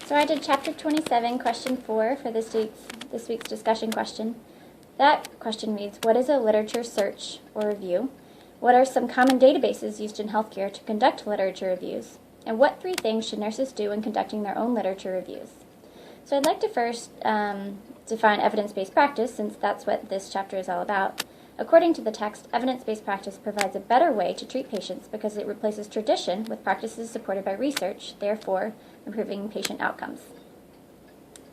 So I did chapter 27, question 4 for this week's discussion question. That question reads, what is a literature search or review? What are some common databases used in healthcare to conduct literature reviews? And what 3 things should nurses do when conducting their own literature reviews? So I'd like to first define evidence-based practice, since that's what this chapter is all about. According to the text, evidence-based practice provides a better way to treat patients because it replaces tradition with practices supported by research, therefore improving patient outcomes.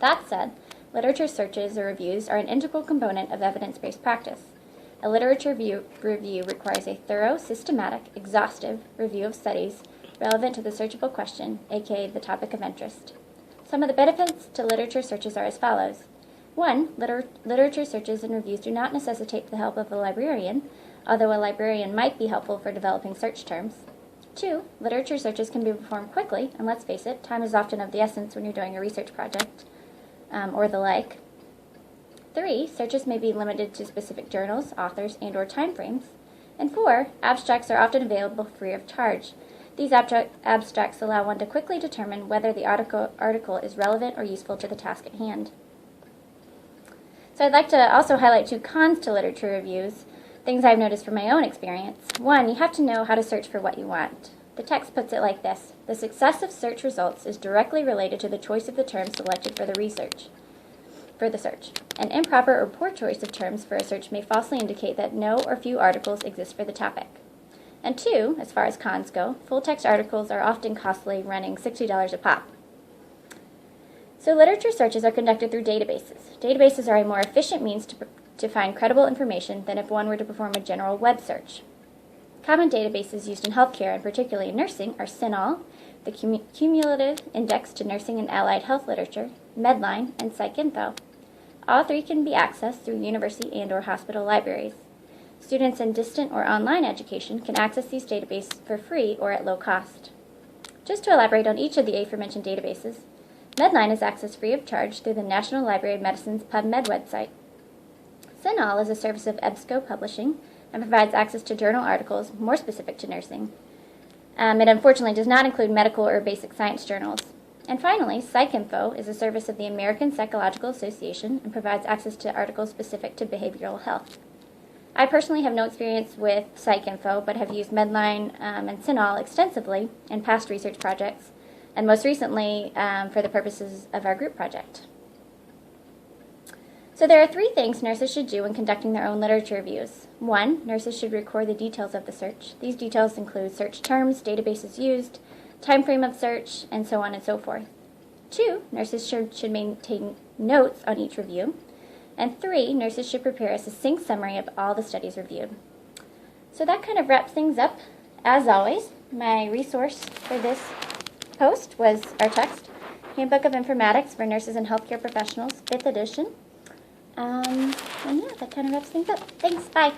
That said, literature searches or reviews are an integral component of evidence-based practice. A literature review requires a thorough, systematic, exhaustive review of studies relevant to the searchable question, aka the topic of interest. Some of the benefits to literature searches are as follows. 1. Literature searches and reviews do not necessitate the help of a librarian, although a librarian might be helpful for developing search terms. 2. Literature searches can be performed quickly, and let's face it, time is often of the essence when you're doing a research project or the like. 3. Searches may be limited to specific journals, authors, and/or timeframes. And 4. Abstracts are often available free of charge. These abstracts allow one to quickly determine whether the article is relevant or useful to the task at hand. So I'd like to also highlight 2 cons to literature reviews, things I've noticed from my own experience. 1, you have to know how to search for what you want. The text puts it like this: the success of search results is directly related to the choice of the terms selected for the search. An improper or poor choice of terms for a search may falsely indicate that no or few articles exist for the topic. And 2, as far as cons go, full-text articles are often costly, running $60 a pop. So literature searches are conducted through databases. Databases are a more efficient means to find credible information than if one were to perform a general web search. Common databases used in healthcare, and particularly in nursing, are CINAHL, the Cumulative Index to Nursing and Allied Health Literature, Medline, and PsycInfo. All 3 can be accessed through university and/or hospital libraries. Students in distant or online education can access these databases for free or at low cost. Just to elaborate on each of the aforementioned databases, Medline is accessed free of charge through the National Library of Medicine's PubMed website. CINAHL is a service of EBSCO Publishing and provides access to journal articles more specific to nursing. It unfortunately does not include medical or basic science journals. And finally, PsycInfo is a service of the American Psychological Association and provides access to articles specific to behavioral health. I personally have no experience with PsycInfo, but have used Medline and CINAHL extensively in past research projects, and most recently for the purposes of our group project. So there are 3 things nurses should do when conducting their own literature reviews. 1, nurses should record the details of the search. These details include search terms, databases used, time frame of search, and so on and so forth. 2, nurses should maintain notes on each review. And 3, nurses should prepare a succinct summary of all the studies reviewed. So that kind of wraps things up. As always, my resource for this post was our text, Handbook of Informatics for Nurses and Healthcare Professionals, 5th edition. And yeah, that kind of wraps things up. Thanks, bye.